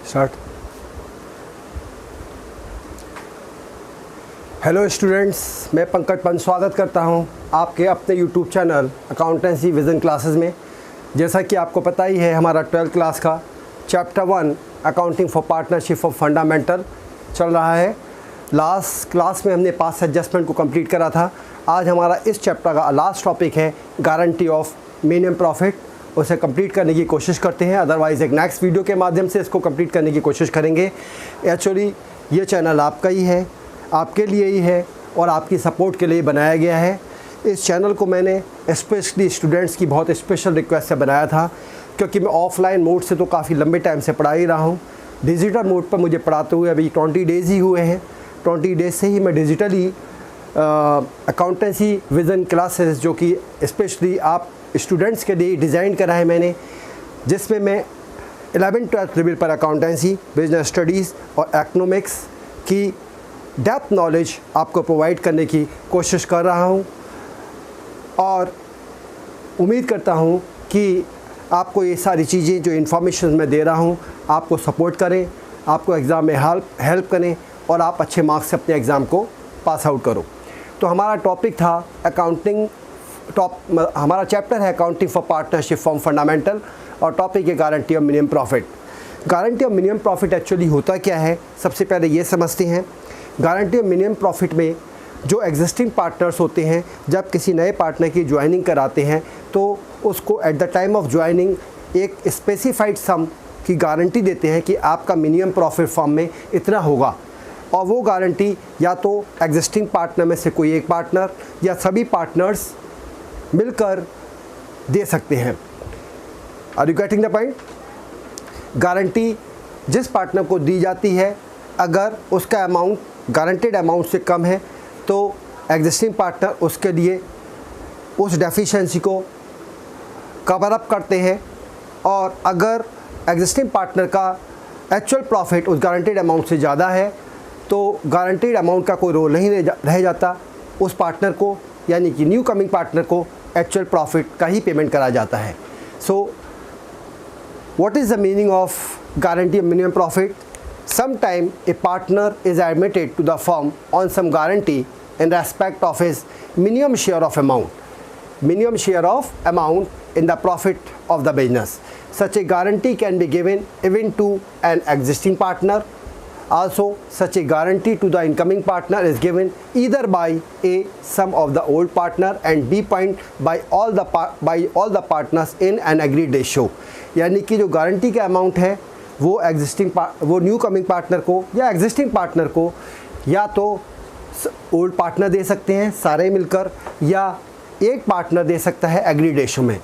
Start. Hello students, मैं पंकज पंत स्वागत करता हूं आपके अपने YouTube channel accountancy vision classes में। जैसा कि आपको पता ही है, हमारा 12th क्लास का chapter 1 accounting for partnership of fundamental चल रहा है। लास्ट क्लास में हमने पास एडजस्टमेंट को कंप्लीट करा था। आज हमारा इस चैप्टर का लास्ट टॉपिक है गारंटी ऑफ मिनिमम प्रॉफिट। उसे कंप्लीट करने की कोशिश करते हैं, अदरवाइज़ एक नेक्स्ट वीडियो के माध्यम से इसको कंप्लीट करने की कोशिश करेंगे। एक्चुअली ये चैनल आपका ही है, आपके लिए ही है और आपकी सपोर्ट के लिए बनाया गया है। इस चैनल को मैंने स्पेशली स्टूडेंट्स की बहुत स्पेशल रिक्वेस्ट से बनाया था, क्योंकि मैं ऑफलाइन मोड से तो काफ़ी लंबे टाइम से पढ़ा ही रहा हूँ। डिजिटल मोड पर मुझे पढ़ाते हुए अभी 20 डेज़ ही हुए हैं। 20 डेज़ से ही मैं डिजिटली अकाउंटेंसी विज़न क्लासेस, जो कि स्पेशली आप स्टूडेंट्स के लिए डिज़ाइन करा है मैंने, जिसमें मैं 11th-12th लेवल पर अकाउंटेंसी, बिजनेस स्टडीज़ और इकोनॉमिक्स की डेप्थ नॉलेज आपको प्रोवाइड करने की कोशिश कर रहा हूं और उम्मीद करता हूं कि आपको ये सारी चीज़ें जो इन्फॉर्मेशन मैं दे रहा हूं आपको सपोर्ट करें, आपको एग्ज़ाम में हेल्प करें और आप अच्छे मार्क्स से अपने एग्ज़ाम को पास आउट करो। तो हमारा टॉपिक था हमारा चैप्टर है accounting for partnership form fundamental और टॉपिक है guarantee of minimum profit. Guarantee of minimum profit actually होता क्या है, सबसे पहले ये समझते हैं। गारंटी ऑफ मिनिमम प्रॉफिट में जो एग्जिस्टिंग पार्टनर्स होते हैं, जब किसी नए पार्टनर की ज्वाइनिंग कराते हैं तो उसको eight the time of joining एक स्पेसिफाइड सम की गारंटी देते हैं कि आपका मिनिमम प्रॉफिट फॉर्म में इतना होगा, और वो गारंटी या तो एग्जिस्टिंग पार्टनर में से कोई एक पार्टनर या सभी पार्टनर्स मिलकर दे सकते हैं। Are you getting the point? Guarantee जिस पार्टनर को दी जाती है, अगर उसका अमाउंट गारंटेड अमाउंट से कम है तो एग्जिस्टिंग पार्टनर उसके लिए उस डेफिशिएंसी को कवर अप करते हैं, और अगर एग्जिस्टिंग पार्टनर का एक्चुअल प्रॉफिट उस गारंटेड अमाउंट से ज़्यादा है तो गारंटेड अमाउंट का कोई रोल नहीं रह जाता, उस पार्टनर को यानी कि न्यू कमिंग पार्टनर को एक्चुअल प्रॉफिट का ही पेमेंट करा जाता है। So what is the meaning of guarantee of minimum profit? Sometime a partner is admitted to the firm on some guarantee in respect of his minimum share of amount in the profit of the business. Such a guarantee can be given even to an existing partner. Also, such a guarantee to the incoming partner is given either by A, some of the old partner, and B point by all the partners in an agreed ratio. यानी कि जो guarantee का amount है वो new coming partner को या existing partner को या तो ओल्ड पार्टनर दे सकते हैं सारे मिलकर, या एक पार्टनर दे सकता है एग्रीड रेशो में।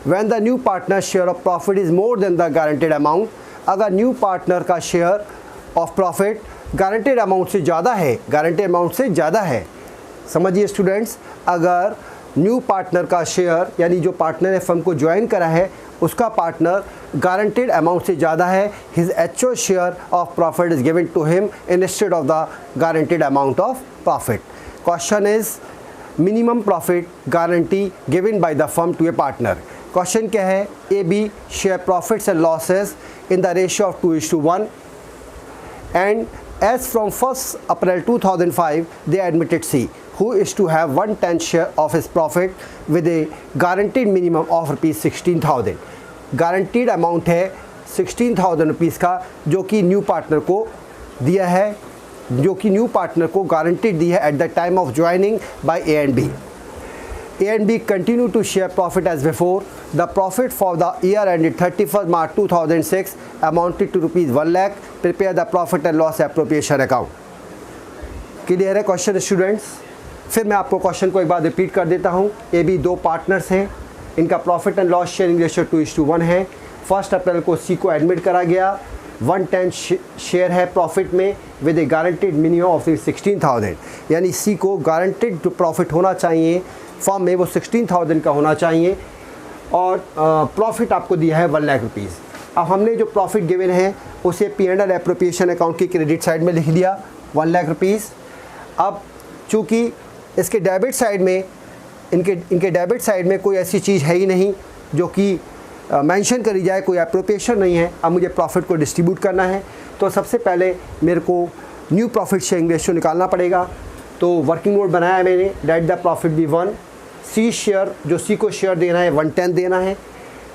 When the new partner share of profit is more than the guaranteed amount, अगर न्यू पार्टनर का share of profit guaranteed amount से ज़्यादा है, समझिए स्टूडेंट्स, अगर न्यू पार्टनर का शेयर यानी जो पार्टनर ने फर्म को ज्वाइन करा है उसका पार्टनर गारंटेड अमाउंट से ज़्यादा है, his actual share of profit is given to him instead of the guaranteed amount of profit. Question is minimum profit guarantee given by the firm to a partner. Question क्या है? A B share profits and losses in the ratio of 2:1 and as from 1st April 2005 they admitted C, who is to have 1/10 share of his profit with a guaranteed minimum of ₹16,000। Guaranteed amount है 16,000 rupees का, जो कि new partner को दिया है, जो कि new partner को गारंटीड दी है at the time of joining by A and B. A and B continue to share profit as before. The profit for the year ended 31st March 2006 amounted to ₹1 lakh. Prepare the profit and loss appropriation account. Clear है question students? फिर मैं आपको question को एक बार repeat कर देता हूँ। A B दो पार्टनर्स हैं, इनका profit and loss sharing ratio 2:1 है। 1 अप्रैल को सी को एडमिट करा गया, 1/10 शेयर है प्रॉफिट में with A guaranteed minimum of 16,000, यानी सी को गारंटेड जो प्रॉफिट होना चाहिए फॉर्म में वो 16,000 का होना चाहिए, और प्रॉफिट आपको दिया है 1 लाख रुपीज़। अब हमने जो प्रॉफिट गिवन है उसे P&L एप्रोप्रिएशन अकाउंट की क्रेडिट साइड में लिख लिया 1 लाख रुपीज़। अब चूँकि इसके डेबिट साइड में इनके डेबिट साइड में कोई ऐसी चीज़ है ही नहीं जो कि मेंशन करी जाए, कोई अप्रोप्रिएशन नहीं है। अब मुझे प्रॉफिट को डिस्ट्रीब्यूट करना है, तो सबसे पहले मेरे को न्यू प्रॉफिट शेयरिंग रेशियो निकालना पड़ेगा। तो वर्किंग नोट बनाया मैंने, let the profit B 1, C share, जो सी को शेयर देना है 1/10 देना है।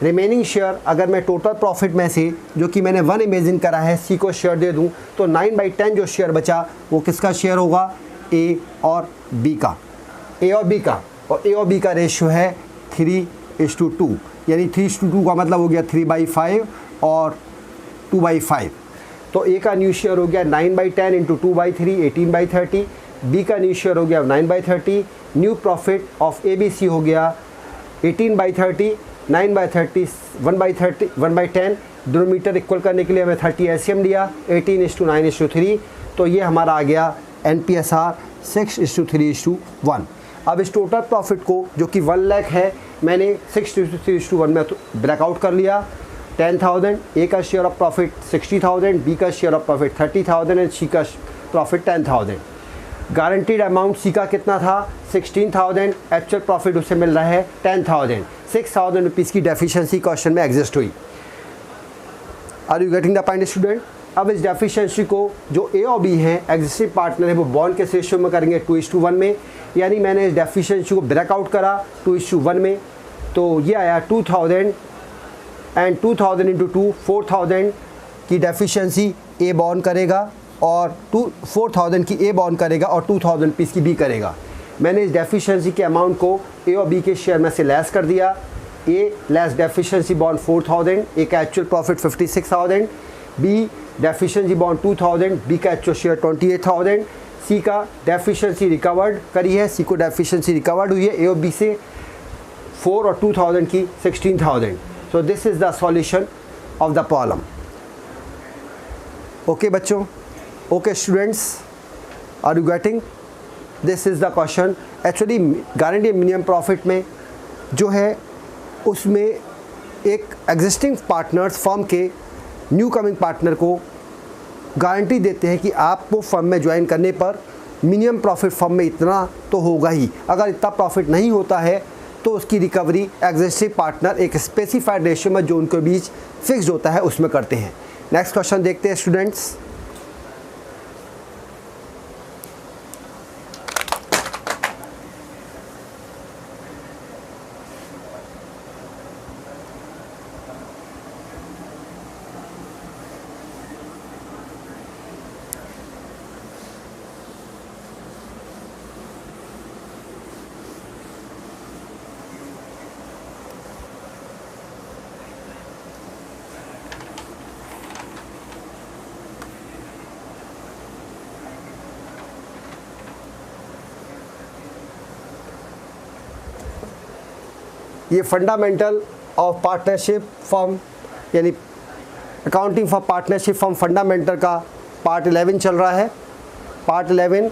रिमेनिंग शेयर, अगर मैं टोटल प्रॉफिट में से जो कि मैंने 1 इमेजिन करा है सी को शेयर दे दूं, तो 9/10 जो शेयर बचा वो किसका शेयर होगा, ए और बी का। ए और बी का, और ए और बी का रेशियो है 3:2, यानी 3:2 का मतलब हो गया 3/5 और 2/5। तो ए का न्यू शेयर हो गया 9/10 इंटू 2/3, 18/30। बी का न्यू शेयर हो गया 9/30। New profit of A B C हो गया 18/30, 9/30, 1/30, 1/10। डिनोमिनेटर इक्वल करने के लिए हमें 30 एलसीएम लिया, 18:9:3। तो ये हमारा आ गया NPSR 6:3:1। अब इस टोटल प्रॉफिट को, जो कि 1 लाख है, मैंने 6:3:1 में ब्रेकआउट कर लिया। 10,000 ए का शेयर ऑफ प्रॉफिट, 60,000 बी का शेयर ऑफ प्रॉफिट 30,000 एंड सी का प्रॉफिट 10,000। गारंटीड अमाउंट सी का कितना था, 16,000, एक्चुअल प्रॉफिट उसे मिल रहा है 10,000। 6,000 रुपीज़ की डेफिशिएंसी क्वेश्चन में एग्जिस्ट हुई। Are you getting the point student? अब इस डेफिशिएंसी को जो ए और बी हैं एग्जिस्टिंग पार्टनर है, वो बॉन्ड के रेशियो में करेंगे 2:1 में, यानी मैंने इस डेफिशिएंसी को ब्रेकआउट करा 2:1 में। तो ये आया 2,000 एंड 2,000 इंटू 2, 4,000 की डेफिशिएंसी ए बॉन्ड करेगा और 4,000 की ए बॉन्ड करेगा और 2,000 रुपीज़ की बी करेगा। मैंने इस डेफिशिएंसी के अमाउंट को ए और बी के शेयर में से लेस कर दिया। A less deficiency bond 4,000, A का actual profit 56,000, B deficiency bond 2,000, B का एक्चुअल शेयर 28,000, सी का डेफिशिएंसी रिकवर्ड करी है, सी को डेफिशिएंसी रिकवर्ड हुई है ए और बी से 4 और 2,000 की 16,000। So this is the solution of the problem. Okay बच्चों, okay students, are you getting? This is the question. Actually guarantee minimum profit में जो है उसमें एक एग्जिस्टिंग पार्टनर्स फर्म के न्यू कमिंग पार्टनर को गारंटी देते हैं कि आपको फर्म में ज्वाइन करने पर मिनिमम प्रॉफिट फर्म में इतना तो होगा ही। अगर इतना प्रॉफिट नहीं होता है तो उसकी रिकवरी एग्जिस्टिंग पार्टनर एक स्पेसिफाइड रेशियो में जो उनके बीच फिक्स्ड होता है उसमें करते हैं। नेक्स्ट क्वेश्चन देखते हैं स्टूडेंट्स। ये फंडामेंटल ऑफ पार्टनरशिप फर्म यानी accounting for partnership firm fundamental का पार्ट 11 चल रहा है। Part 11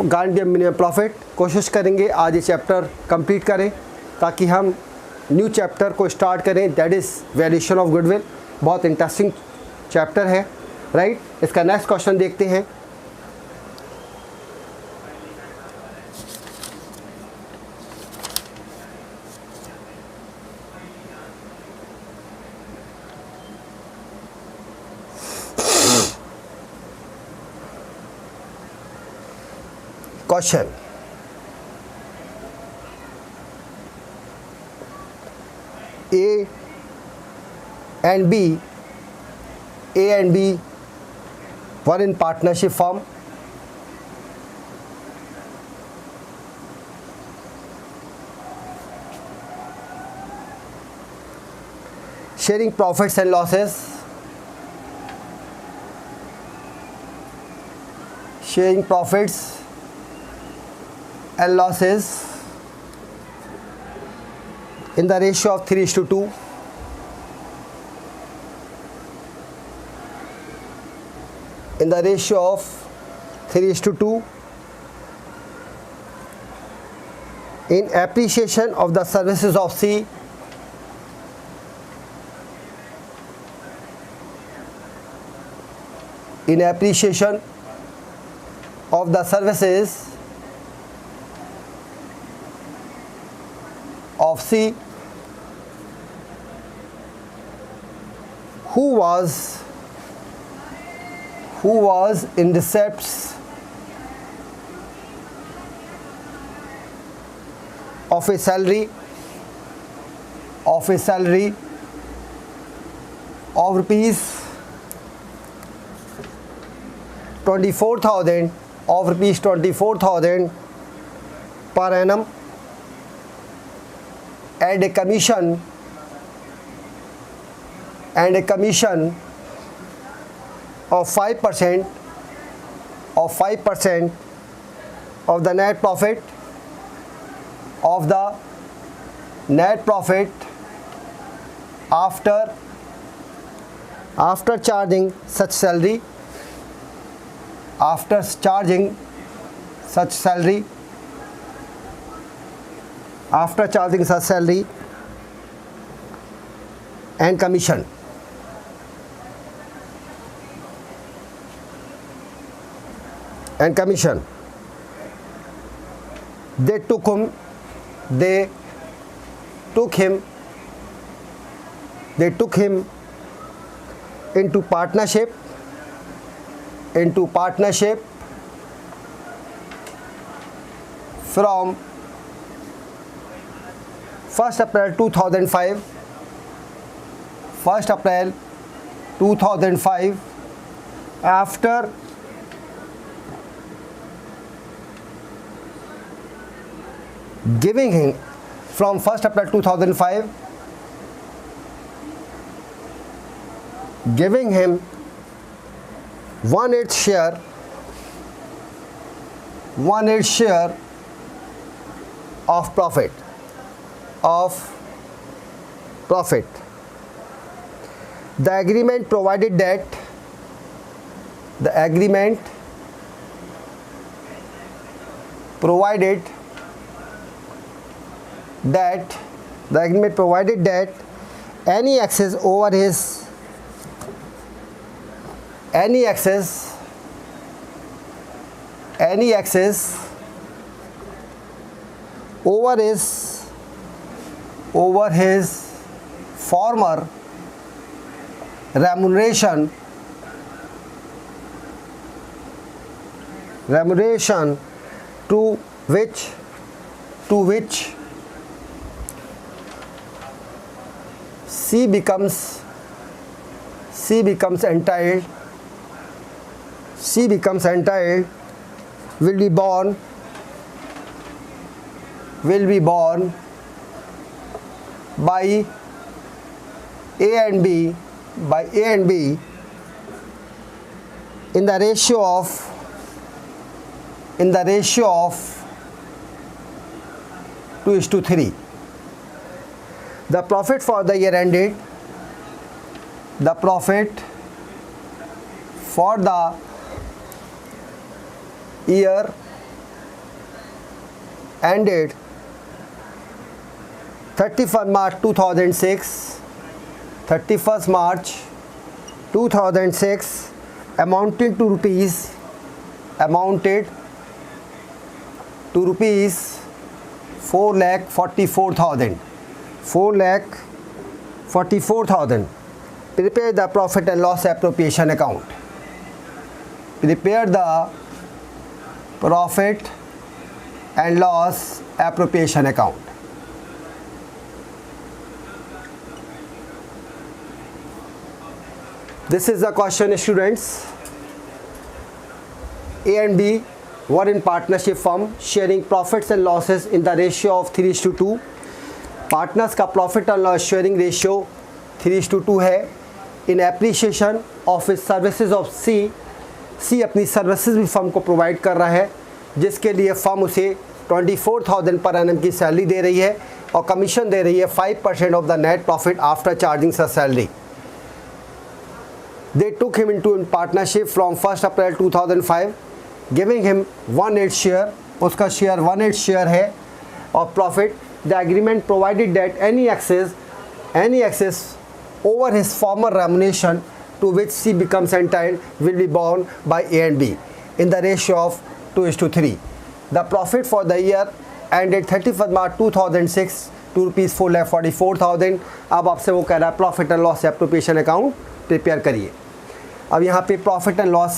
guarantee minimum profit. कोशिश करेंगे आज ये चैप्टर कंप्लीट करें ताकि हम न्यू चैप्टर को स्टार्ट करें, that is valuation of goodwill. बहुत इंटरेस्टिंग चैप्टर है, राइट। इसका नेक्स्ट क्वेश्चन देखते हैं। Question. A and B were in partnership firm. Sharing profits and losses. Sharing profits and losses in the ratio of 3:2. In the ratio of 3:2 in appreciation of the services of C in appreciation of the services of C who was in receipts of a salary of rupees 24,000 per annum, and a commission of 5% of the net profit after charging such salary and commission. They took him into partnership from 1st April 2005 after giving him from 1st April 2005 giving him 1/8 share of profit. The agreement provided that any excess over his former remuneration to which C becomes entitled will be borne by A and B in the ratio of 2:3. The profit for the year ended ended 31st March 2006 amounted to rupees 4,44,000. Prepare the profit and loss appropriation account. Prepare the profit and loss appropriation account. This is the question, students. A and B were in partnership firm sharing profits and losses in the ratio of 3:2. Partners का profit and loss sharing ratio 3:2 है. इन appreciation of इस services of सी अपनी services भी firm को provide कर रहा है, जिसके लिए फर्म उसे 24,000 पर एनम की सैलरी दे रही है और कमीशन दे रही है 5% of the net profit after charging such salary. They took him into partnership from 1st April 2005, giving him 1/8 share. उसका शेयर 1/8 शेयर है और profit. The agreement provided that any excess over his former remuneration to which C becomes entitled will be borne by A and B in the ratio of 2:3. The profit for the year ended 31st March 2006 to rupees 4,44,000. अब आपसे वो कह रहा है profit and loss appropriation account prepare करिए। अब यहाँ पे profit and loss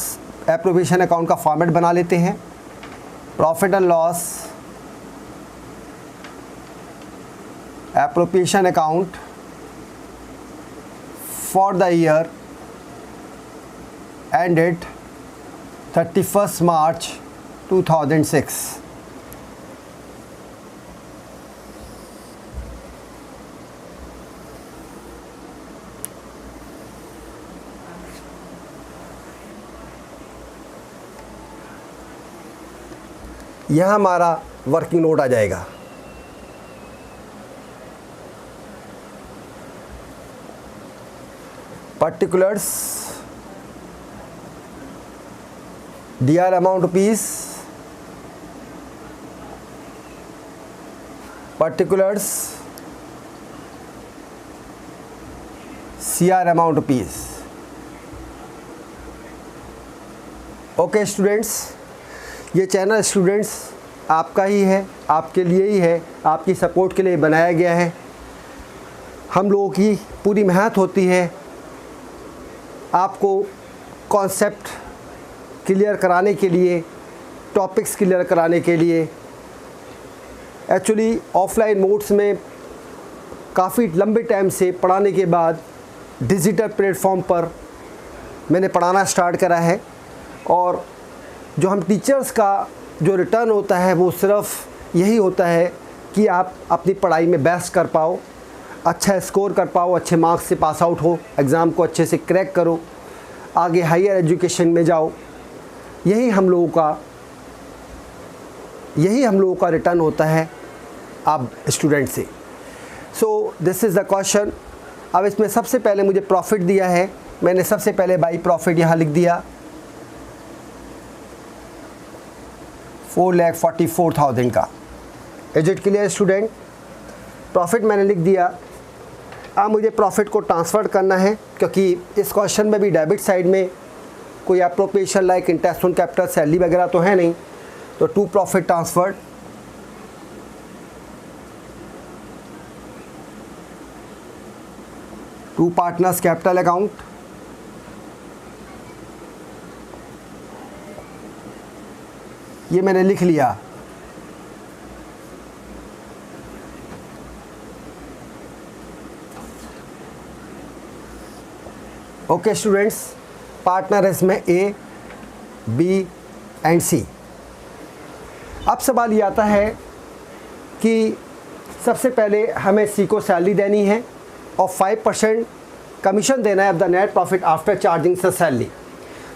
appropriation account का फॉर्मेट बना लेते हैं। Profit and loss appropriation account for the year ended 31st March 2006। यह हमारा वर्किंग नोट आ जाएगा। Particulars DR amount rupees, particulars CR amount rupees। Okay students, ये चैनल स्टूडेंट्स आपका ही है, आपके लिए ही है, आपकी सपोर्ट के लिए बनाया गया है। हम लोगों की पूरी मेहनत होती है आपको कॉन्सेप्ट क्लियर कराने के लिए, टॉपिक्स क्लियर कराने के लिए। एक्चुअली ऑफलाइन मोड्स में काफ़ी लंबे टाइम से पढ़ाने के बाद डिजिटल प्लेटफॉर्म पर मैंने पढ़ाना स्टार्ट करा है, और जो हम टीचर्स का जो रिटर्न होता है वो सिर्फ यही होता है कि आप अपनी पढ़ाई में बेस्ट कर पाओ, अच्छा स्कोर कर पाओ, अच्छे मार्क्स से पास आउट हो, एग्ज़ाम को अच्छे से क्रैक करो, आगे हायर एजुकेशन में जाओ। यही हम लोगों का रिटर्न होता है आप स्टूडेंट से। सो दिस इज़ द क्वेश्चन। अब इसमें सबसे पहले मुझे प्रॉफिट दिया है, मैंने सबसे पहले बाई प्रॉफिट यहाँ लिख दिया 4,44,000 का। Is it clear student? Profit मैंने लिख दिया। अब मुझे प्रॉफिट को ट्रांसफ़र करना है, क्योंकि इस क्वेश्चन में भी डेबिट साइड में कोई appropriation like interest on capital, salary वगैरह तो है नहीं, तो to profit transferred to partners capital account, ये मैंने लिख लिया। ओके स्टूडेंट्स, पार्टनर इसमें A, B एंड C। अब सवाल ये आता है कि सबसे पहले हमें C को सैलरी देनी है और 5% कमीशन देना है of the net profit after charging से सैलरी।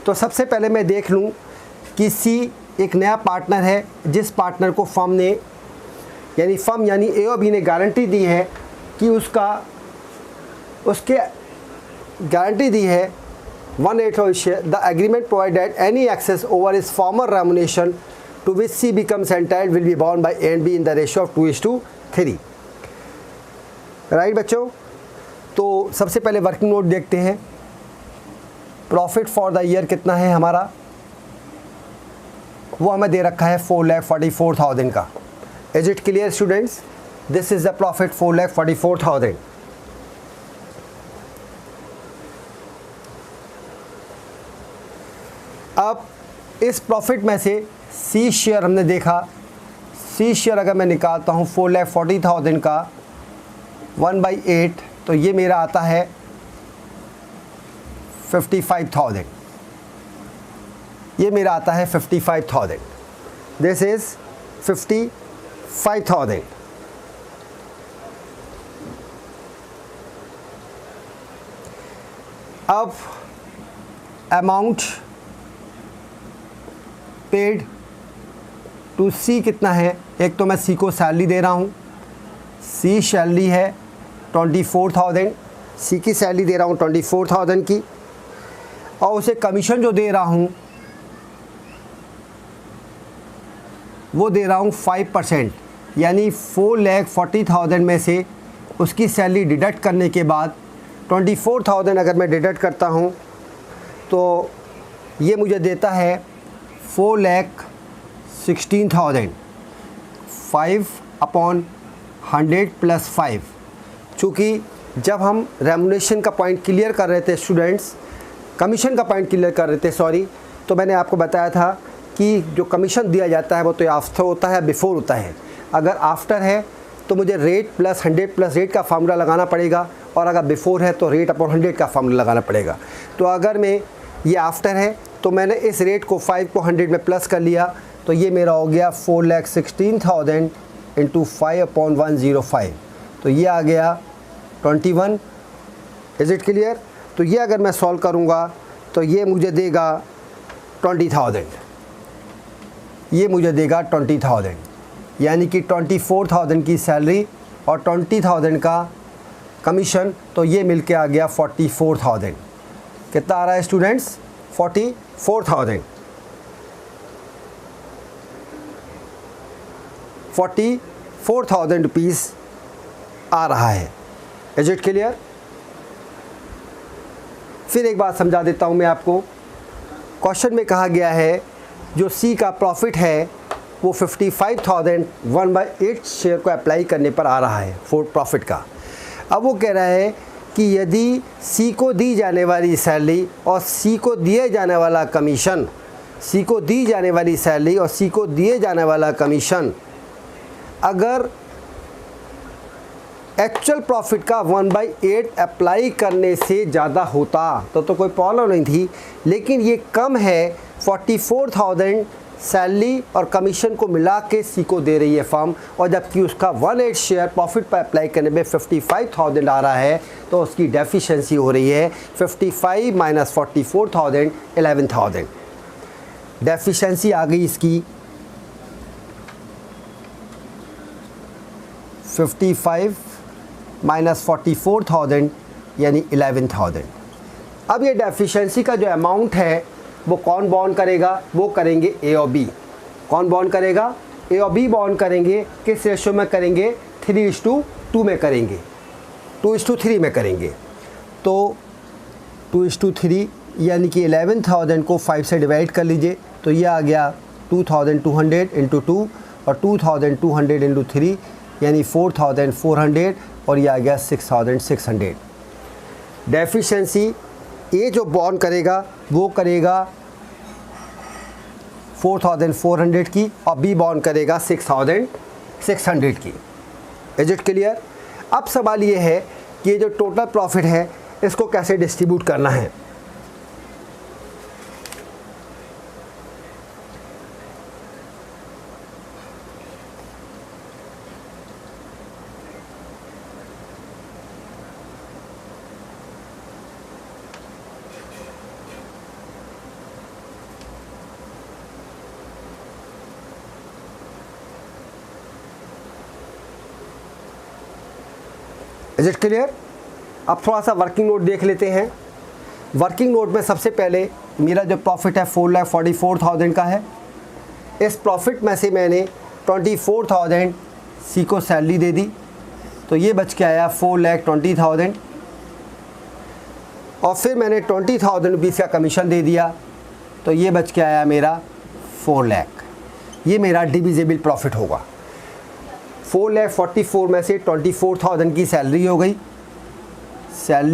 तो सबसे पहले मैं देख लूँ कि C एक नया पार्टनर है, जिस पार्टनर को फर्म ने यानी A और B ने गारंटी दी है कि उसके गारंटी दी है 1/8 share। The agreement provide that any excess over his former remuneration to which C becomes entitled will be borne by A and B in the ratio of 2:3। Right बच्चों? तो सबसे पहले working note देखते हैं। Profit for the year कितना है हमारा, वो हमें दे रखा है 4,44,000 का। Is it clear students? This is the profit 4,44,000। अब इस प्रॉफिट में से C शेयर हमने देखा, C शेयर अगर मैं निकालता हूँ 4,40,000 का 1/8, तो ये मेरा आता है 55,000। ये मेरा आता है 55,000। This is 55,000। अब अमाउंट पेड टू C कितना है? एक तो मैं C को सैलरी दे रहा हूँ, C सैलरी है 24,000, C की सैलरी दे रहा हूँ 24,000 की, और उसे कमीशन जो दे रहा हूँ वो दे रहा हूँ 5%, यानी 4,40,000 में से उसकी सैलरी डिडक्ट करने के बाद 24,000 अगर मैं डिडक्ट करता हूँ तो ये मुझे देता है 4,16,000। 5/100 + 5, चूँकि जब हम रेमुनेशन का पॉइंट क्लियर कर रहे थे स्टूडेंट्स, कमीशन का पॉइंट क्लियर कर रहे थे सॉरी, तो मैंने आपको बताया था कि जो कमीशन दिया जाता है वो तो आफ्टर होता है, बिफोर होता है। अगर आफ्टर है तो मुझे रेट प्लस 100 प्लस रेट का फार्मूला लगाना पड़ेगा, और अगर बिफोर है तो रेट अपॉन 100 का फार्मूला लगाना पड़ेगा। तो अगर मैं ये आफ्टर है तो मैंने इस रेट को 5 को 100 में प्लस कर लिया, तो ये मेरा हो गया 4,16,000 इंटू 5/105, तो ये आ गया 21। Is it clear? तो ये अगर मैं सॉल्व करूँगा तो ये मुझे देगा 20,000, ये मुझे देगा 20,000, यानी कि 24,000 की सैलरी और 20,000 का कमीशन, तो ये मिलके आ गया 44,000। कितना आ रहा है स्टूडेंट्स? 44,000। 44,000 रुपीज़ आ रहा है। Is it clear? फिर एक बात समझा देता हूँ मैं आपको। क्वेश्चन में कहा गया है जो सी का प्रॉफिट है वो 55,000 1/8 शेयर को अप्लाई करने पर आ रहा है फॉर प्रॉफिट का। अब वो कह रहा है कि यदि सी को दी जाने वाली सैलरी और सी को दिए जाने वाला कमीशन, सी को दी जाने वाली सैलरी और सी को दिए जाने वाला कमीशन अगर एक्चुअल प्रॉफिट का 1/8 अप्लाई करने से ज़्यादा होता तो कोई प्रॉब्लम नहीं थी, लेकिन ये कम है। 44,000 सैलरी और कमीशन को मिला के सी को दे रही है फर्म, और जबकि उसका 1/8 शेयर प्रॉफिट पर अप्लाई करने में 55,000 आ रहा है, तो उसकी डेफिशिएंसी हो रही है 55 माइनस 44,000 11,000। डेफिशिएंसी आ गई इसकी 55 माइनस 44,000 यानी 11,000। अब ये डेफिशिएंसी का जो अमाउंट है वो कौन बॉन्ड करेगा? वो करेंगे ए और बी। कौन बॉन्ड करेगा? ए और बी बॉन्ड करेंगे। किस रेशो में करेंगे? 3:2 में करेंगे, 2:3 में करेंगे। तो 2:3 यानी कि 11,000 को 5 से डिवाइड कर लीजिए, तो ये आ गया 2,200 इंटू 2 और 2,200 इंटू 3 यानी 4,400, और ये आ गया 6,600। डेफिशिएंसी ए जो बॉन्ड करेगा वो करेगा 4,400 की और बी बॉन्ड करेगा 6,600 की। Is it clear? अब सवाल ये है कि ये जो टोटल प्रॉफिट है इसको कैसे डिस्ट्रीब्यूट करना है। Is it clear? अब थोड़ा सा वर्किंग नोट देख लेते हैं। वर्किंग नोट में सबसे पहले मेरा जो प्रॉफिट है 4,44,000 का है। इस प्रॉफिट में से मैंने 24,000 सी को सैलरी दे दी, तो ये बच के आया 4,20,000, और फिर मैंने 20,000 रुपीज़ का कमीशन दे दिया, तो ये बच के आया मेरा 4 लाख। ये मेरा डिविजिबल प्रॉफिट होगा। 4,44,000 में से 24,000 की सैलरी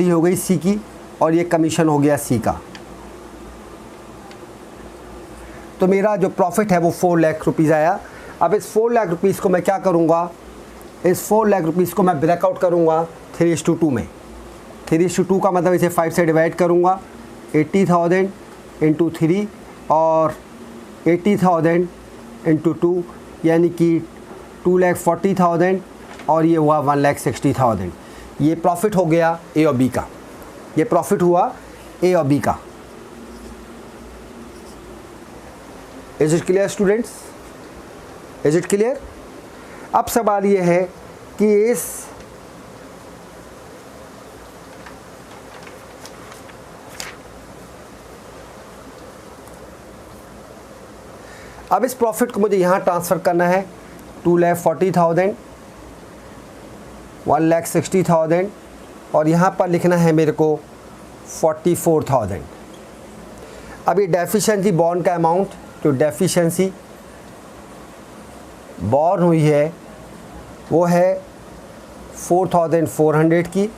हो गई, सी की, और ये कमीशन हो गया सी का। तो मेरा जो प्रॉफिट है वो 4 लाख रुपीज़ आया। अब इस 4 लाख रुपीज़ को मैं क्या करूँगा? इस 4 लाख रुपीज़ को मैं ब्रेकआउट करूँगा 3:2 में। 3:2 का मतलब इसे 5 से डिवाइड करूँगा, 80,000 इंटू 3 और 80,000 इंटू 2 यानी कि 2,40,000, और ये हुआ 1,60,000। ये प्रॉफिट हो गया ए और बी का। ये प्रॉफिट हुआ ए और बी का। Is it clear students? Is it clear? अब सवाल ये है कि अब इस प्रॉफिट को मुझे यहाँ ट्रांसफ़र करना है। 2,40,000, 1,60,000, और यहाँ पर लिखना है मेरे को 44,000। अब ये डेफिशिएंसी बॉन्ड का अमाउंट, जो डेफिशिएंसी बॉर्न हुई है वो है 4,400 की,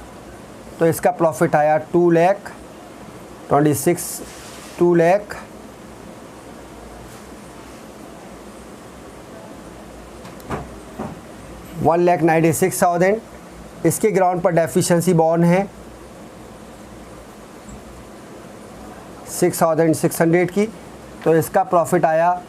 तो इसका प्रॉफिट आया 2,26,000 1,96,000। इसके ग्राउंड पर डेफिशिएंसी बॉर्न है 6,600 की, तो इसका प्रॉफिट आया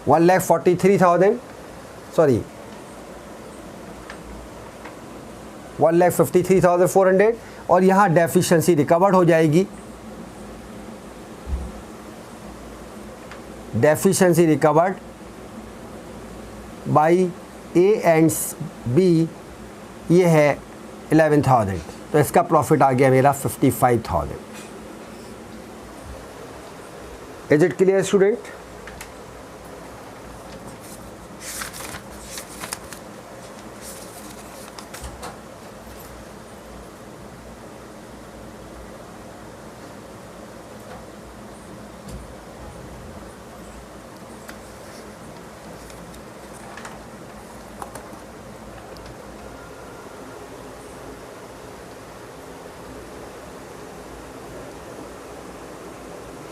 1,53,400 और यहाँ डेफिशिएंसी रिकवर्ड हो जाएगी। Deficiency recovered by A and B, ये है 11,000, तो इसका प्रॉफिट आ गया मेरा 55,000। Is it clear student?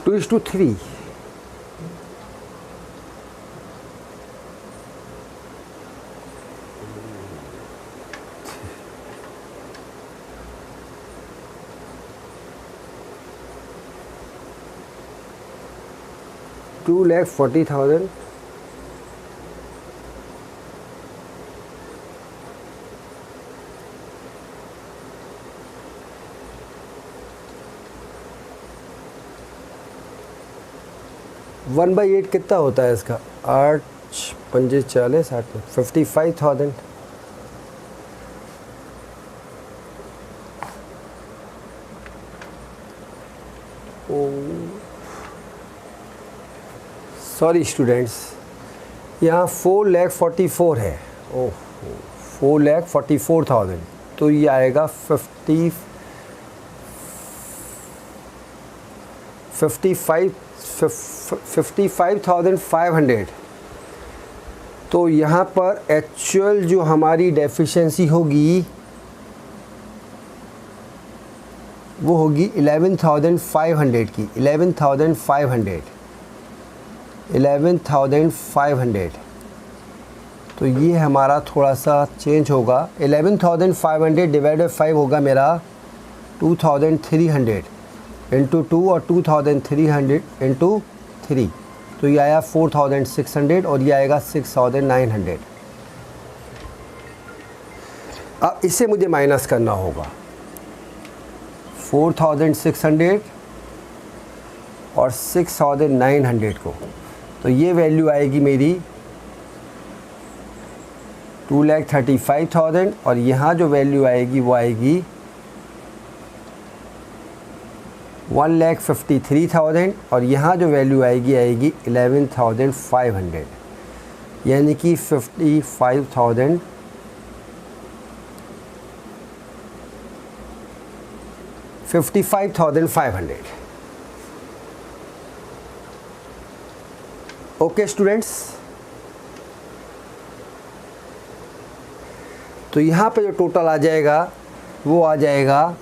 Two is to 3। $2,40,000 1/8 कितना होता है इसका? 8 पंजे 40, 55,000। सॉरी स्टूडेंट्स, यहाँ 4,44,000 है। ओह, 4,44,000, तो ये आएगा 55,500। तो यहाँ पर एक्चुअल जो हमारी डेफिशिएंसी होगी वो होगी 11,500 की। 11,500। तो ये हमारा थोड़ा सा चेंज होगा। 11,500 डिवाइड बाई 5 होगा मेरा 2,300 इंटू 2 और 2,300 इंटू 3, तो ये आया 4,600 और ये आएगा 6,900। अब इसे मुझे माइनस करना होगा 4,600 और 6,900 को, तो ये वैल्यू आएगी मेरी 2,35,000 और यहाँ जो वैल्यू आएगी वो आएगी 1,53,000 और यहाँ जो वैल्यू आएगी 11,500, यानी कि 55,000 55,500। ओके स्टूडेंट्स, तो यहाँ पे जो टोटल आ जाएगा वो आ जाएगा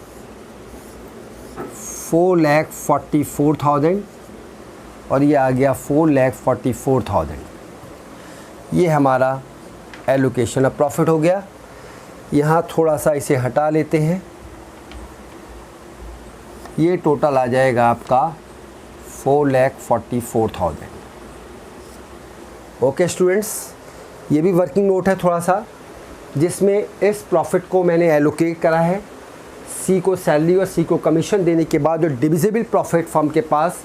4,44,000 और ये आ गया 4,44,000। ये हमारा एलोकेशन ऑफ प्रॉफिट हो गया। यहाँ थोड़ा सा इसे हटा लेते हैं, ये टोटल आ जाएगा आपका 4,44,000। ओके स्टूडेंट्स, ये भी वर्किंग नोट है थोड़ा सा, जिसमें इस प्रॉफिट को मैंने एलोकेट करा है। सी को सैलरी और सी को कमीशन देने के बाद जो डिविजिबल प्रॉफिट फर्म के पास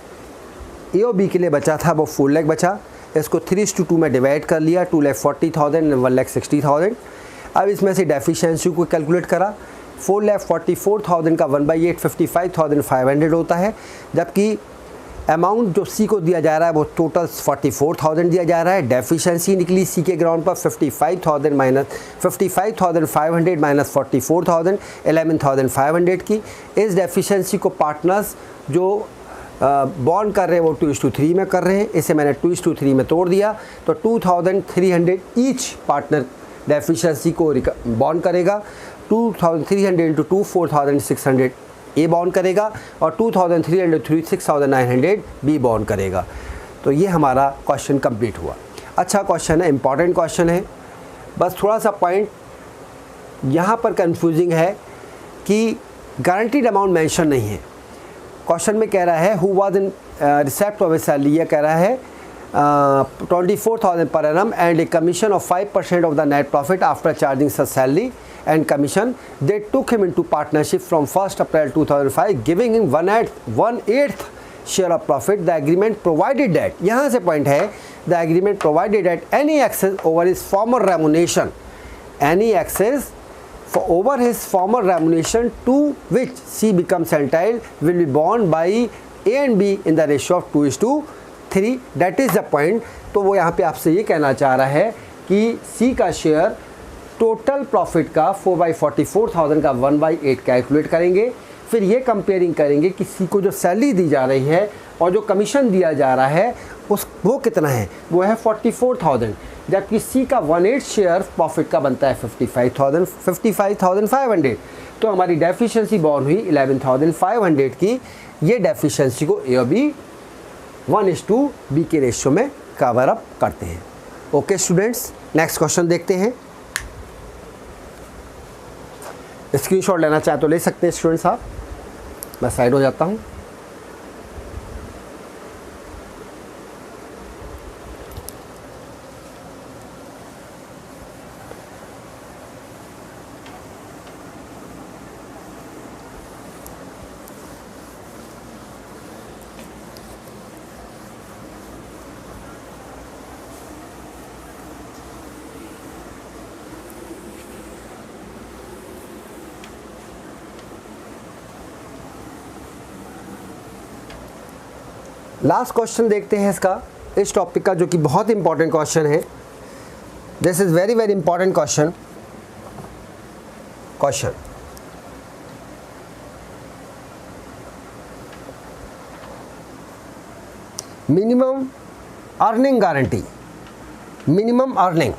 ए और बी के लिए बचा था वो 4 लाख बचा। इसको 3:2 में डिवाइड कर लिया, 2,40,000 1,60,000। अब इसमें से डेफिशिएंसी को कैलकुलेट करा। 4,44,000 का 1/8 55,500 होता है, जबकि अमाउंट जो सी को दिया जा रहा है वो टोटल 44,000 दिया जा रहा है। डेफिशिएंसी निकली सी के ग्राउंड पर 55,500 माइनस 44,000 11,500 की। इस डेफिशिएंसी को पार्टनर्स जो बॉन्ड कर रहे हैं वो 2:3 में कर रहे हैं, इसे मैंने 2:3 में तोड़ दिया, तो 2300 ईच पार्टनर डेफिशिएंसी को बॉन्ड करेगा। 2300 इंटू 2 4600 ए बॉन्ड करेगा और 2300 इंटू 3 6900 बी बॉन्ड करेगा। तो ये हमारा क्वेश्चन कंप्लीट हुआ। अच्छा क्वेश्चन है, इंपॉर्टेंट क्वेश्चन है। बस थोड़ा सा पॉइंट यहाँ पर कंफ्यूजिंग है कि गारंटीड अमाउंट मेंशन नहीं है। क्वेश्चन में कह रहा है who was in receipt of a salary, ये कह रहा है 24,000 per annum and a commission of 5% of the net profit after charging such salary and commission. They took him into partnership from 1st April 2005, giving him 1/8 share of profit. The agreement provided that, यहाँ से point है, the agreement provided that any excess over his former remuneration, any excess over his former remuneration to which C becomes entitled will be borne by A and B in the ratio of 2:3. That is the point. तो वो यहाँ पे आपसे ये कहना चाह रहा है कि C का शेयर टोटल प्रॉफिट का 4/44,000 का 1/8 कैलकुलेट करेंगे, फिर ये कंपेयरिंग करेंगे कि C को जो सैलरी दी जा रही है और जो कमीशन दिया जा रहा है वो कितना है, वो है 44,000, जबकि C का 1/8 शेयर प्रॉफिट का बनता है 55,500। तो हमारी डेफिशिएंसी बॉर्न हुई 11,500 की। ये डेफिशिएंसी को A और B 1:B के रेशियो में कवर अप करते हैं। ओके स्टूडेंट्स, नेक्स्ट क्वेश्चन देखते हैं। स्क्रीनशॉट लेना चाहे तो ले सकते हैं स्टूडेंट्स आप, मैं साइड हो जाता हूँ। लास्ट क्वेश्चन देखते हैं इसका, इस टॉपिक का, जो कि बहुत इंपॉर्टेंट क्वेश्चन है। This is very very important question. Minimum earning guarantee, minimum earning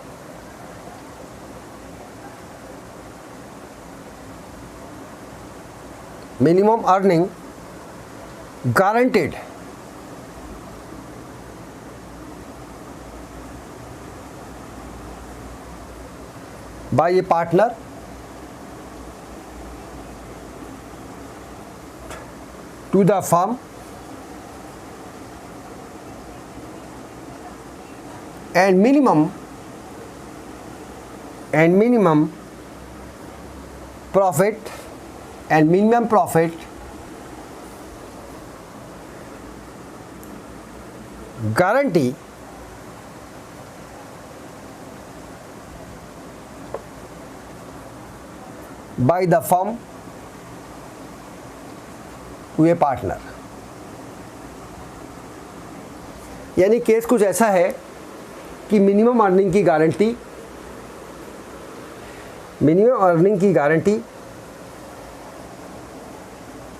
guaranteed by a partner to the firm and minimum profit guarantee by the firm to a partner। यानी case कुछ ऐसा है कि minimum earning की guarantee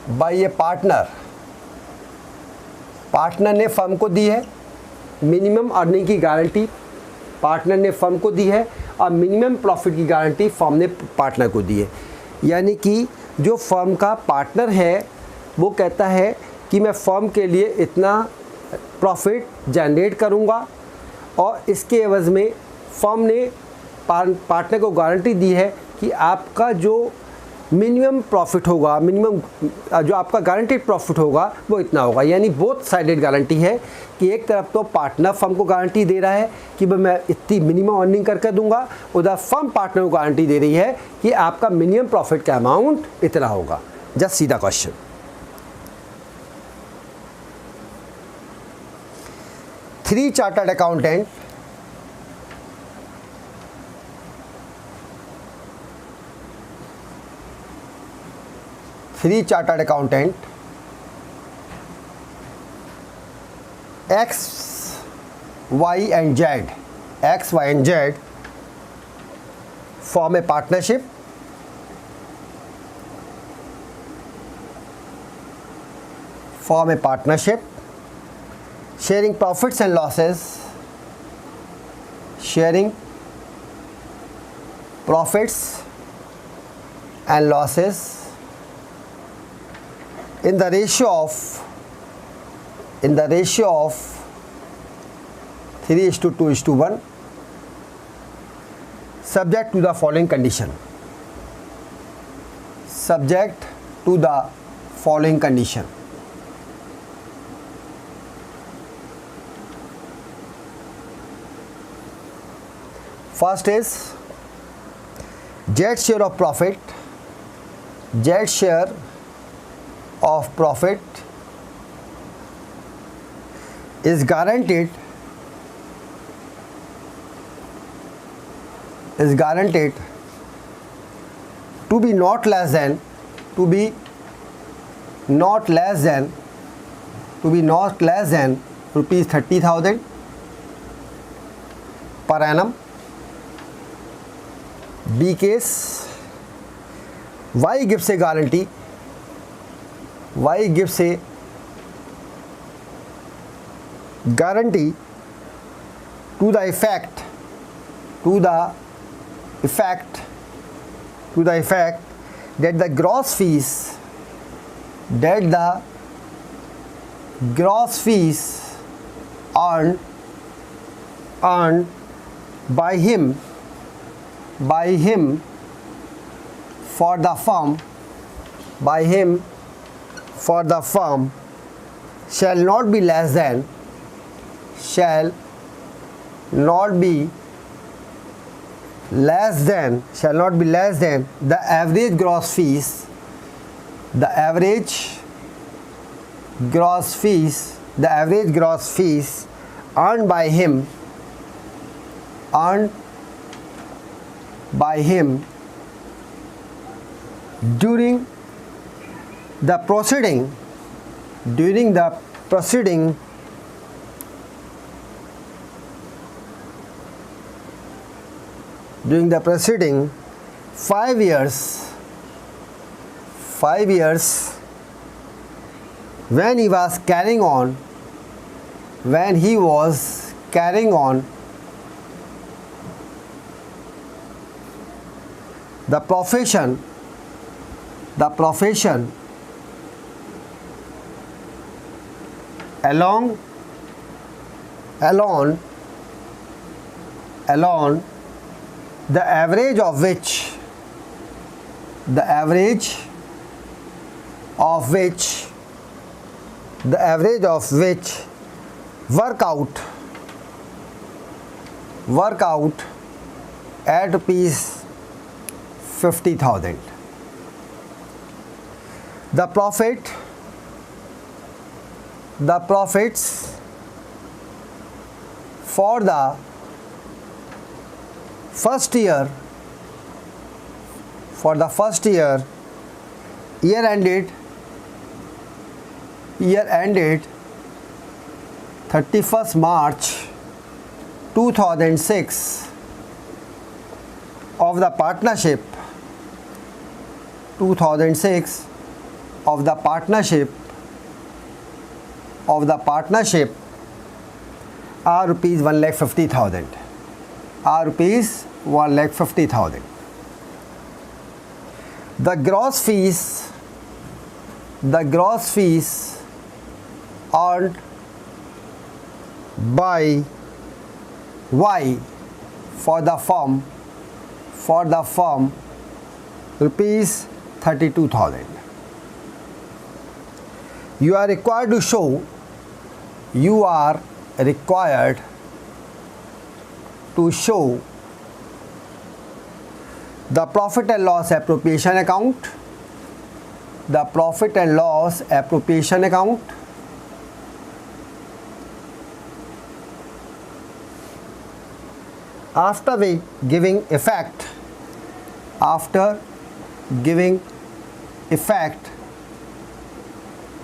bye ए partner ने firm को दी है। Minimum earning की गारंटी पार्टनर ने फर्म को दी है और मिनिमम प्रॉफिट की गारंटी फर्म ने पार्टनर को दी है। यानी कि जो फर्म का पार्टनर है वो कहता है कि मैं फर्म के लिए इतना प्रॉफिट जनरेट करूँगा और इसके एवज़ में फर्म ने पार्टनर को गारंटी दी है कि आपका जो मिनिमम प्रॉफिट होगा, जो आपका गारंटीड प्रॉफिट होगा वो इतना होगा। यानी बोथ साइडेड गारंटी है कि एक तरफ तो पार्टनर फर्म को गारंटी दे रहा है कि भाई मैं इतनी मिनिमम अर्निंग करके दूंगा, उधर फर्म पार्टनर को गारंटी दे रही है कि आपका मिनिमम प्रॉफिट का अमाउंट इतना होगा। जस्ट सीधा question. Three chartered accountant X, Y and Z form a partnership form a partnership, sharing profits and losses, sharing profits and losses in the ratio of 3:2:1, subject to the following condition. Subject to the following condition. First is Z share of profit. Z share of profit is guaranteed to be not less than rupees 30,000 per annum. B case, Y gives a guarantee. Y gives a guarantee to the effect that the gross fees earned by him for the firm shall not be less than the average gross fees earned by him during the proceeding during the preceding 5 years when he was carrying on the profession along the average of which work out at rupees 50,000. The profits for the first year year ended 31st March 2006 of the partnership are rupees 1,50,000. The gross fees earned by Y for the firm rupees 32,000. You are required to show the profit and loss appropriation account, after giving effect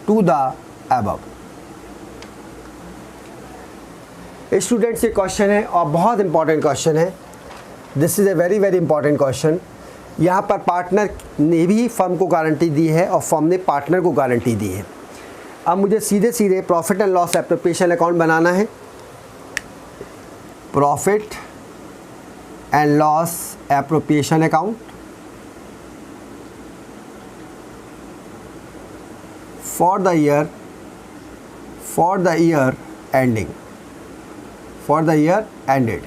to the above. Students ये question है और बहुत important question है. This is a very very important question. यहाँ पर partner ने भी firm को गारंटी दी है और फर्म ने पार्टनर को गारंटी दी है. अब मुझे सीधे सीधे profit and loss appropriation account बनाना है। Profit and loss appropriation account for the year ending, for the year ended.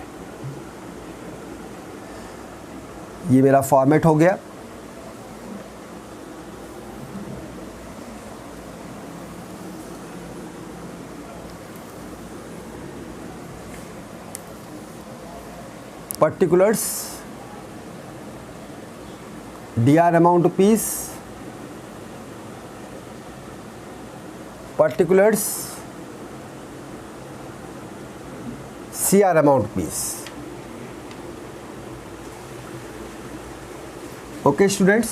ये मेरा फॉर्मेट हो गया। particulars, DR amount rupees, particulars, CR amount rupees। Okay students,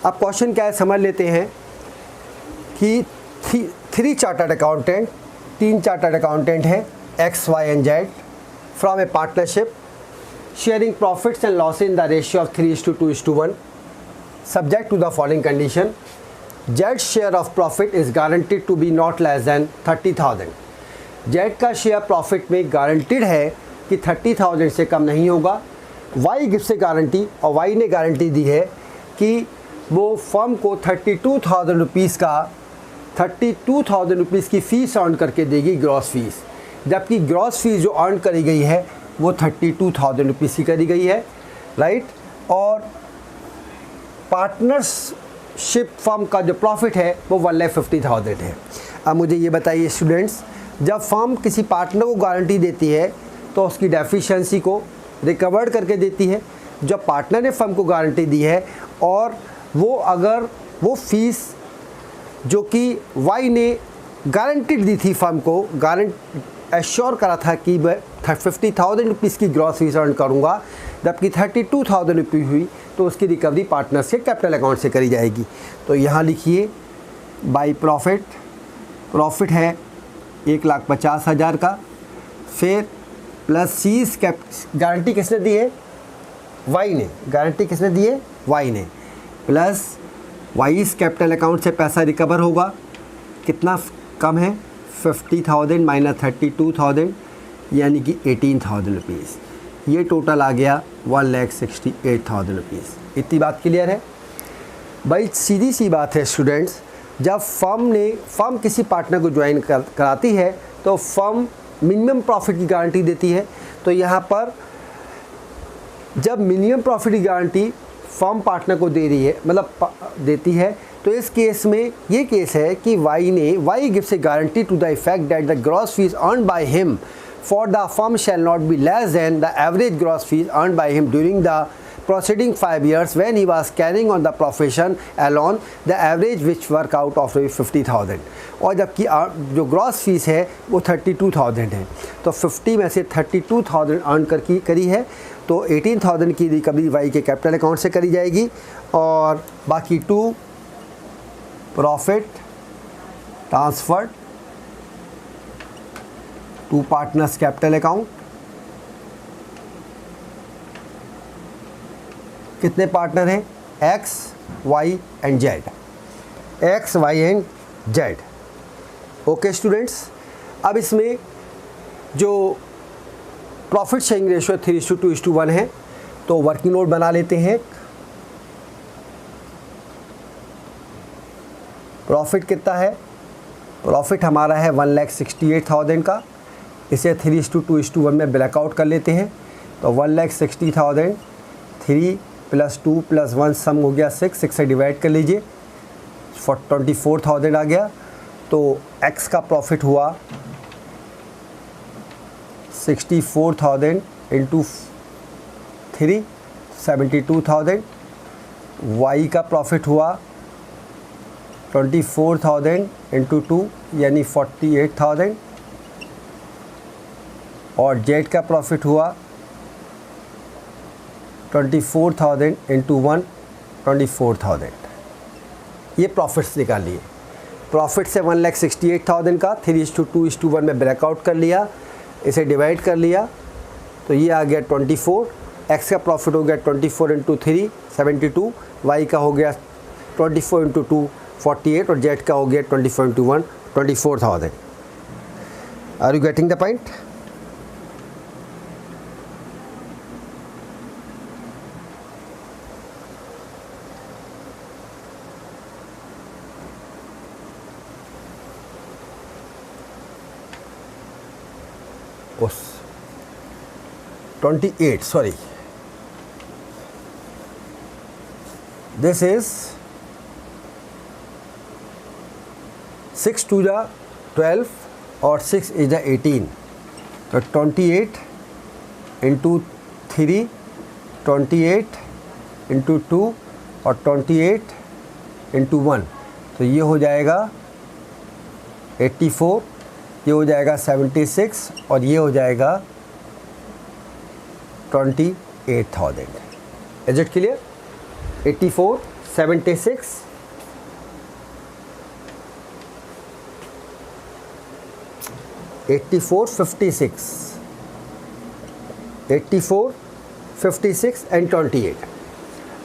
अब क्वेश्चन क्या है समझ लेते हैं कि three chartered accountant, 3 chartered accountant है X, Y and Z from a partnership sharing profits and losses in the ratio of 3:2:1 subject to the following condition. Z's share of profit is guaranteed to be not less than 30,000। Z का share profit में guaranteed है कि 30,000 से कम नहीं होगा। Y give से guarantee, और Y ने गारंटी दी है कि वो फर्म को 32,000 रुपीज़ का 32,000 रुपीज़ की फ़ीस अर्न करके देगी, ग्रॉस फीस, जबकि ग्रॉस फीस जो अर्न करी गई है वो 32,000 रुपीज़ की करी गई है, राइट। और पार्टनरशिप फर्म का जो प्रॉफिट है वो 1,50,000 है। अब मुझे ये बताइए स्टूडेंट्स, जब फर्म किसी पार्टनर को गारंटी देती है तो उसकी डेफिशिएंसी को रिकवर्ड करके देती है। जब पार्टनर ने फर्म को गारंटी दी है और वो अगर वो फीस जो कि वाई ने गारंटीड दी थी फर्म को, एश्योर करा था कि मैं 50,000 रुपीज़ की ग्रॉस फीस अर्न करूँगा, जबकि 32,000 रुपीज़ हुई, तो उसकी रिकवरी पार्टनर्स के कैपिटल अकाउंट से करी जाएगी। तो यहाँ लिखिए बाई प्रॉफिट है 1,50,000 का, फिर प्लस सीज गारंटी किसने दी है, वाई ने, गारंटी किसने दी है, वाई ने, प्लस वाईस कैपिटल अकाउंट से पैसा रिकवर होगा, कितना कम है 50,000 माइनस 32,000 यानी कि 18,000 रुपीज़। ये टोटल आ गया 1,68,000 रुपीज़। इतनी बात क्लियर है भाई? सीधी सी बात है स्टूडेंट्स, जब फर्म किसी पार्टनर को ज्वाइन कराती है तो फर्म मिनिमम प्रॉफिट की गारंटी देती है। तो यहाँ पर जब मिनिमम प्रॉफिट की गारंटी फर्म पार्टनर को दे रही है, मतलब देती है, तो इस केस में ये केस है कि Y gives a guarantee to the effect that the gross fees earn by him for the firm shall not be less than the average gross fees earn by him during the preceding 5 years when he was carrying on the profession alone, the average which work out of 50,000। और जबकि जो gross fees है वो 32,000 है, तो 50 में से 32,000 earn करी है, तो 18,000 की रिकवरी वाई के कैपिटल अकाउंट से करी जाएगी, और बाकी 2 profit transferred to partners capital account. कितने पार्टनर हैं? X, Y and Z, X, Y and Z। Okay students, अब इसमें जो प्रॉफिट शेयरिंग रेशियो 3:2:1 है, तो वर्किंग नोट बना लेते हैं। प्रॉफिट कितना है? प्रॉफिट हमारा है 1,68,000 का, इसे 3:2:1 में ब्लैकआउट कर लेते हैं। तो 1,60,000, 3 + 2 + 1 सम हो गया 6 से डिवाइड कर लीजिए, 24,000 आ गया। तो X का प्रॉफिट हुआ 64,000 × 3 72,000। Y का प्रॉफिट हुआ 24,000 × 2 यानी 48,000, और Z का प्रॉफिट हुआ 24,000 × 1 24,000। ये प्रॉफिट्स निकाल लिए। प्रॉफिट से 1,68,000 का 3:2:1 में ब्रेकआउट कर लिया, इसे डिवाइड कर लिया, तो ये आ गया 24। X का प्रॉफिट हो गया 24 × 3 72, Y का हो गया 24 × 2 48 और जेड का हो गया 24 into 1 24,000. Are you getting the point? Oh, 28, sorry. This is 6 to the 12 और 6 is the 18. तो 28 into 3, 28 into 2 और 28 into 1. तो ये हो जाएगा 84, ये हो जाएगा 76 और ये हो जाएगा 28,000. Is it clear? 84, 76, 84, 56, 84, 56 and 28.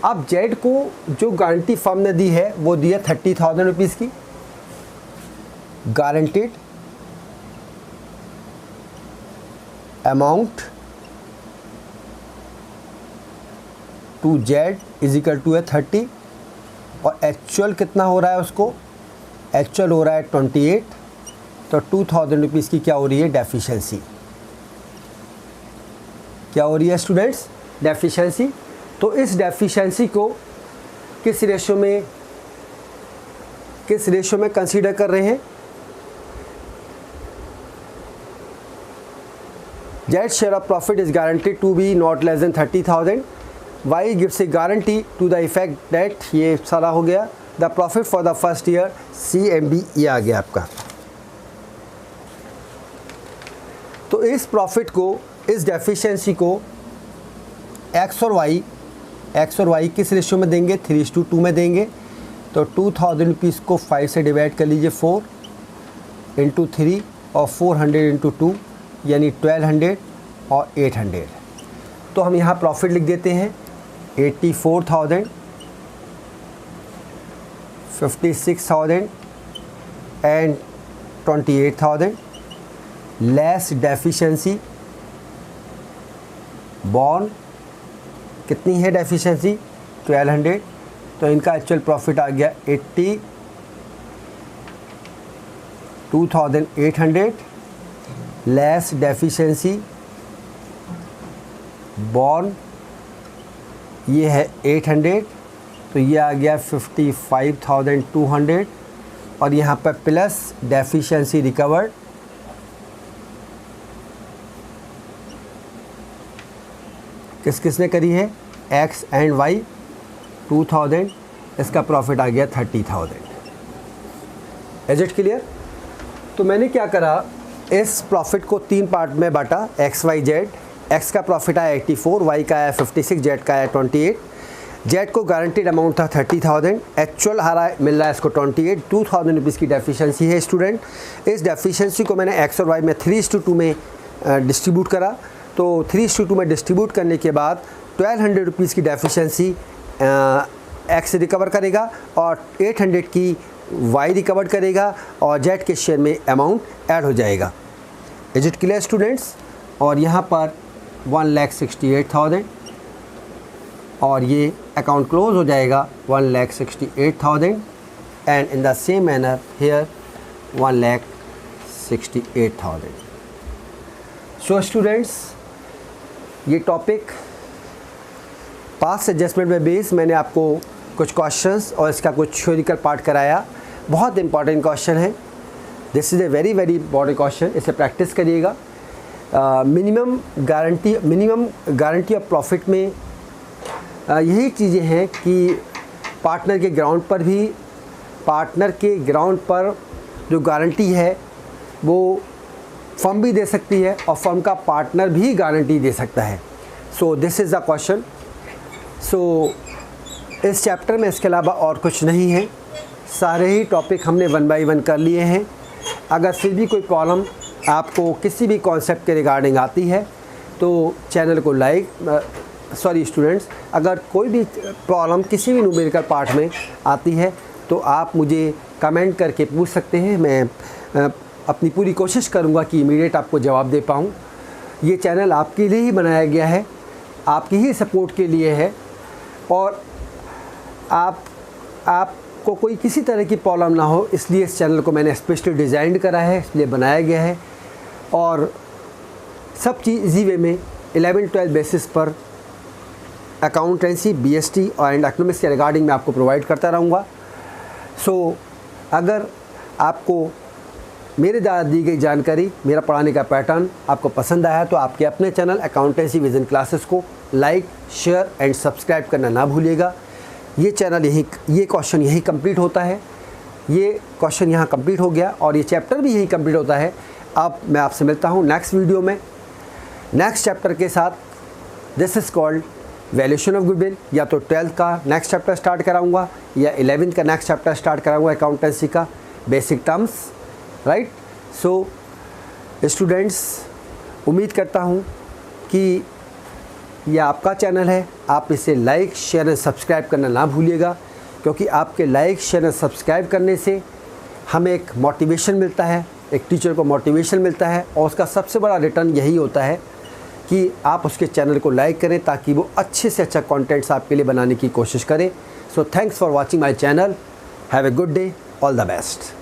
अब जेड को जो गारंटी फर्म ने दी है वो दी है 30,000 रुपीज़ की guaranteed amount to Z is equal to है 30 और एक्चुअल कितना हो रहा है उसको, एक्चुअल हो रहा है 28. तो 2,000 रुपीज़ की क्या हो रही है, डेफिशिएंसी. क्या हो रही है स्टूडेंट्स, डेफिशिएंसी. तो इस डेफिशिएंसी को किस रेशो में कंसीडर कर रहे हैं, Z share of profit is guaranteed to be not less than 30,000. Y gives a guarantee to the effect that, ये सारा हो गया. The profit for the first year CMB, ये आ गया आपका. तो इस प्रॉफिट को, इस डेफिशिएंसी को एक्स और वाई किस रेशियो में देंगे, 3:2 में देंगे. तो 2,000 रुपीज़ को 5 से डिवाइड कर लीजिए, 4 into 3 और 400 into 2 यानी 1200 और 800. तो हम यहाँ प्रॉफिट लिख देते हैं 84,000, 56,000 एंड 28,000 लेस डेफिशिएंसी बॉर्न. कितनी है डेफिशिएंसी, 1200. तो इनका एक्चुअल प्रॉफिट आ गया 82,800 लेस डेफिशिएंसी बॉर्न, ये है 800. तो ये आ गया 55,200 और यहाँ पर प्लस डेफिशिएंसी रिकवर्ड किसने करी है, एक्स एंड वाई, 2,000. इसका प्रॉफिट आ गया 30,000. Is it clear? तो मैंने क्या करा, इस प्रॉफिट को 3 पार्ट में बांटा, एक्स वाई जेड. एक्स का प्रॉफिट आया 84, वाई का आया 56, जेड का आया 28. जेड को गारंटीड अमाउंट था 30,000, एक्चुअल मिल रहा है इसको 28. 2,000 रुपीज़ की डेफिशिएंसी है स्टूडेंट. इस डेफिशिएंसी को मैंने एक्स और वाई में 3:2 में डिस्ट्रीब्यूट करा. तो 3:2 में डिस्ट्रीब्यूट करने के बाद 1200 रुपीज़ की डेफिशिएंसी एक्स रिकवर करेगा और 800 की वाई रिकवर करेगा और जेड के शेयर में अमाउंट ऐड हो जाएगा. Is it clear students? और यहाँ पर 1,68,000 और ये अकाउंट क्लोज हो जाएगा 1,68,000 and in the same manner here 1,68,000. So students, ये टॉपिक पास्ट एडजस्टमेंट में बेस मैंने आपको कुछ क्वेश्चंस और इसका कुछ थ्योरिकल पार्ट कराया. बहुत इंपॉर्टेंट क्वेश्चन है. This is a very very important question. इसे प्रैक्टिस करिएगा. मिनिमम गारंटी ऑफ प्रॉफिट में यही चीज़ें हैं कि पार्टनर के ग्राउंड पर जो गारंटी है वो फर्म भी दे सकती है और फर्म का पार्टनर भी गारंटी दे सकता है. So this is the question. So इस चैप्टर में इसके अलावा और कुछ नहीं है. सारे ही टॉपिक हमने 1 बाय 1 कर लिए हैं. अगर फिर भी कोई प्रॉब्लम आपको किसी भी कॉन्सेप्ट के रिगार्डिंग आती है तो चैनल को स्टूडेंट्स, अगर कोई भी प्रॉब्लम किसी भी न्यूमेरिकल पार्ट में आती है तो आप मुझे कमेंट करके पूछ सकते हैं। मैं अपनी पूरी कोशिश करूँगा कि इमीडिएट आपको जवाब दे पाऊँ। ये चैनल आपके लिए ही बनाया गया है, आपकी ही सपोर्ट के लिए है, और आपको कोई किसी तरह की प्रॉब्लम ना हो, इसलिए इस चैनल को मैंने स्पेशली डिज़ाइन करा है, इसलिए बनाया गया है। और सब चीज़ इजी वे में 11-12 बेसिस पर अकाउंटेंसी, BST एंड इकोनॉमिक्स के रिगार्डिंग मैं आपको प्रोवाइड करता रहूँगा। सो अगर आपको मेरे द्वारा दी गई जानकारी, मेरा पढ़ाने का पैटर्न आपको पसंद आया तो आपके अपने चैनल अकाउंटेंसी विजन क्लासेस को लाइक, शेयर एंड सब्सक्राइब करना ना भूलिएगा। ये चैनल ये क्वेश्चन यहीं कंप्लीट होता है, ये क्वेश्चन यहाँ कंप्लीट हो गया और ये चैप्टर भी यहीं कंप्लीट होता है। अब मैं आपसे मिलता हूँ नेक्स्ट वीडियो में नेक्स्ट चैप्टर के साथ। This is called valuation of goodwill. या तो 12th का नेक्स्ट चैप्टर स्टार्ट कराऊंगा या 11th का नेक्स्ट चैप्टर स्टार्ट कराऊंगा अकाउंटेंसी का basic terms, right. So students, उम्मीद करता हूँ कि ये आपका चैनल है, आप इसे लाइक, शेयर एंड सब्सक्राइब करना ना भूलिएगा, क्योंकि आपके लाइक, शेयर एंड सब्सक्राइब करने से हमें एक मोटिवेशन मिलता है, एक टीचर को मोटिवेशन मिलता है, और उसका सबसे बड़ा रिटर्न यही होता है कि आप उसके चैनल को लाइक करें ताकि वो अच्छे से अच्छा कंटेंट्स आपके लिए बनाने की कोशिश करें। So thanks for watching my channel. Have a good day, all the best.